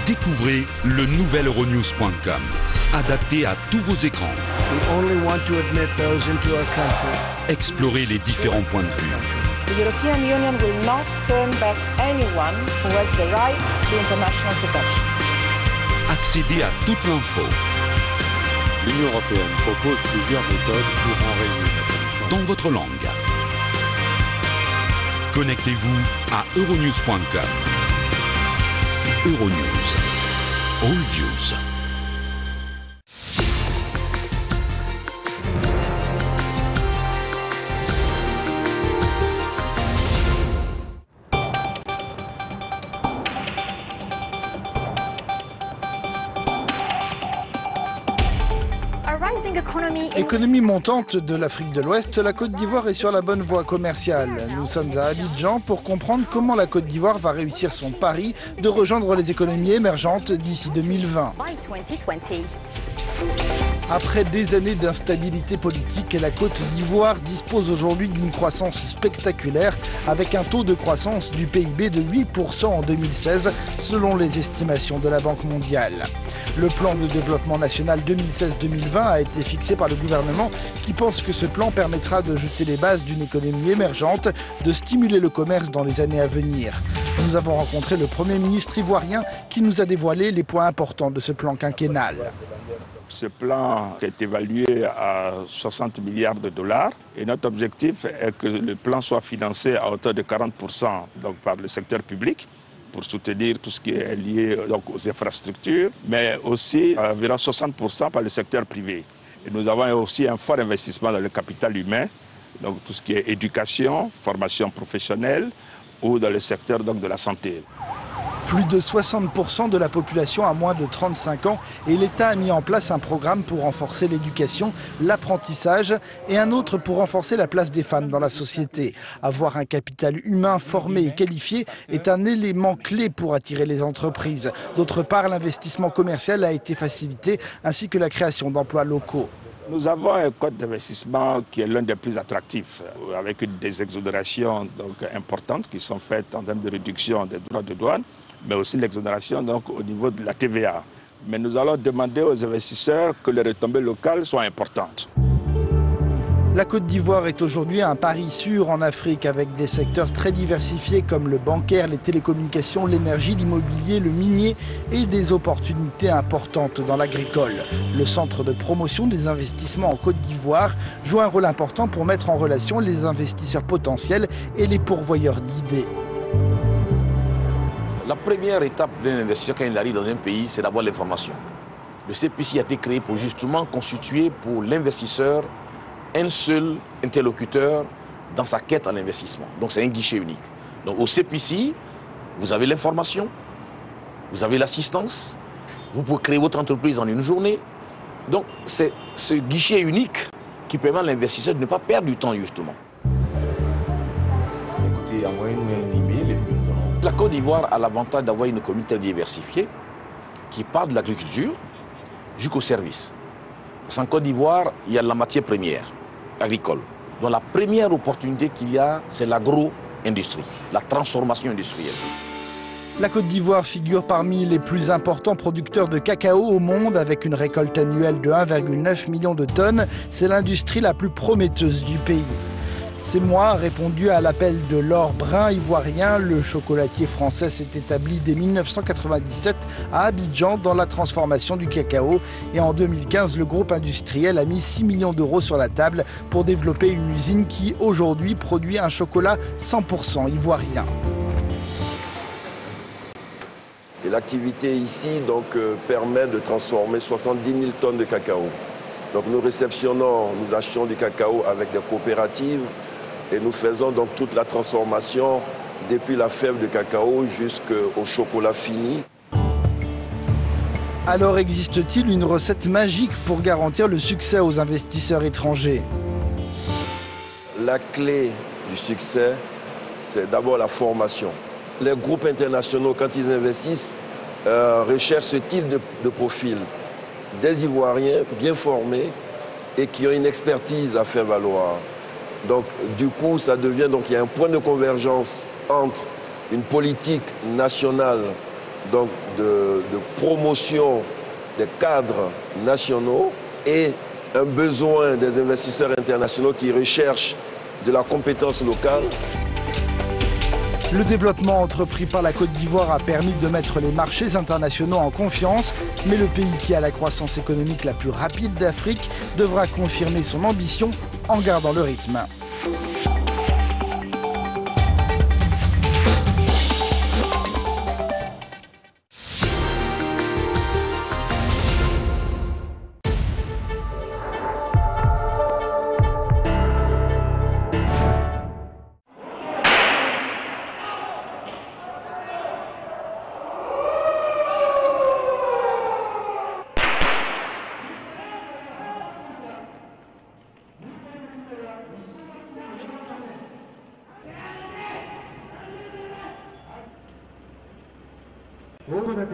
Découvrez le nouvel Euronews.com, adapté à tous vos écrans. Explorez les différents points de vue. The European Union will not turn back anyone who has the right to international protection. Accédez à toute l'info. L'Union européenne propose plusieurs méthodes pour enrayer la pollution. Dans votre langue. Connectez-vous à Euronews.com. Euronews. All views. Économie montante de l'Afrique de l'Ouest, la Côte d'Ivoire est sur la bonne voie commerciale. Nous sommes à Abidjan pour comprendre comment la Côte d'Ivoire va réussir son pari de rejoindre les économies émergentes d'ici 2020. Après des années d'instabilité politique, la Côte d'Ivoire dispose aujourd'hui d'une croissance spectaculaire avec un taux de croissance du PIB de 8% en 2016 selon les estimations de la Banque mondiale. Le plan de développement national 2016-2020 a été fixé par le gouvernement qui pense que ce plan permettra de jeter les bases d'une économie émergente, de stimuler le commerce dans les années à venir. Nous avons rencontré le Premier ministre ivoirien qui nous a dévoilé les points importants de ce plan quinquennal. Ce plan est évalué à 60 milliards de dollars et notre objectif est que le plan soit financé à hauteur de 40% donc par le secteur public pour soutenir tout ce qui est lié donc, aux infrastructures, mais aussi environ 60% par le secteur privé. Et nous avons aussi un fort investissement dans le capital humain, donc tout ce qui est éducation, formation professionnelle ou dans le secteur donc, de la santé. Plus de 60% de la population a moins de 35 ans et l'État a mis en place un programme pour renforcer l'éducation, l'apprentissage et un autre pour renforcer la place des femmes dans la société. Avoir un capital humain formé et qualifié est un élément clé pour attirer les entreprises. D'autre part, l'investissement commercial a été facilité ainsi que la création d'emplois locaux. Nous avons un code d'investissement qui est l'un des plus attractifs, avec des exonérations donc, importantes qui sont faites en termes de réduction des droits de douane, mais aussi l'exonération donc, au niveau de la TVA. Mais nous allons demander aux investisseurs que les retombées locales soient importantes. La Côte d'Ivoire est aujourd'hui un pari sûr en Afrique avec des secteurs très diversifiés comme le bancaire, les télécommunications, l'énergie, l'immobilier, le minier et des opportunités importantes dans l'agricole. Le centre de promotion des investissements en Côte d'Ivoire joue un rôle important pour mettre en relation les investisseurs potentiels et les pourvoyeurs d'idées. La première étape d'un investisseur quand il arrive dans un pays, c'est d'abord l'information. Le CPC a été créé pour justement constituer pour l'investisseur un seul interlocuteur dans sa quête à l'investissement. Donc c'est un guichet unique. Donc au CPC, vous avez l'information, vous avez l'assistance, vous pouvez créer votre entreprise en une journée. Donc c'est ce guichet unique qui permet à l'investisseur de ne pas perdre du temps justement. Écoutez, envoyez-nous un email et puis nous allons... La Côte d'Ivoire a l'avantage d'avoir une communauté diversifiée qui part de l'agriculture jusqu'au service. Parce qu'en Côte d'Ivoire, il y a la matière première agricole. Donc la première opportunité qu'il y a, c'est l'agro-industrie, la transformation industrielle. La Côte d'Ivoire figure parmi les plus importants producteurs de cacao au monde avec une récolte annuelle de 1,9 million de tonnes. C'est l'industrie la plus prometteuse du pays. Ces mois a répondu à l'appel de l'or brun ivoirien. Le chocolatier français s'est établi dès 1997 à Abidjan dans la transformation du cacao. Et en 2015, le groupe industriel a mis 6 millions d'euros sur la table pour développer une usine qui aujourd'hui produit un chocolat 100% ivoirien. Et l'activité ici donc, permet de transformer 70 000 tonnes de cacao. Donc nous réceptionnons, nous achetons du cacao avec des coopératives et nous faisons donc toute la transformation depuis la fève de cacao jusqu'au chocolat fini. Alors existe-t-il une recette magique pour garantir le succès aux investisseurs étrangers? La clé du succès, c'est d'abord la formation. Les groupes internationaux, quand ils investissent, recherchent ce type de profil. Des Ivoiriens bien formés et qui ont une expertise à faire valoir. Donc, du coup, ça devient, donc il y a un point de convergence entre une politique nationale donc de promotion des cadres nationaux et un besoin des investisseurs internationaux qui recherchent de la compétence locale. Le développement entrepris par la Côte d'Ivoire a permis de mettre les marchés internationaux en confiance, mais le pays qui a la croissance économique la plus rapide d'Afrique devra confirmer son ambition en gardant le rythme.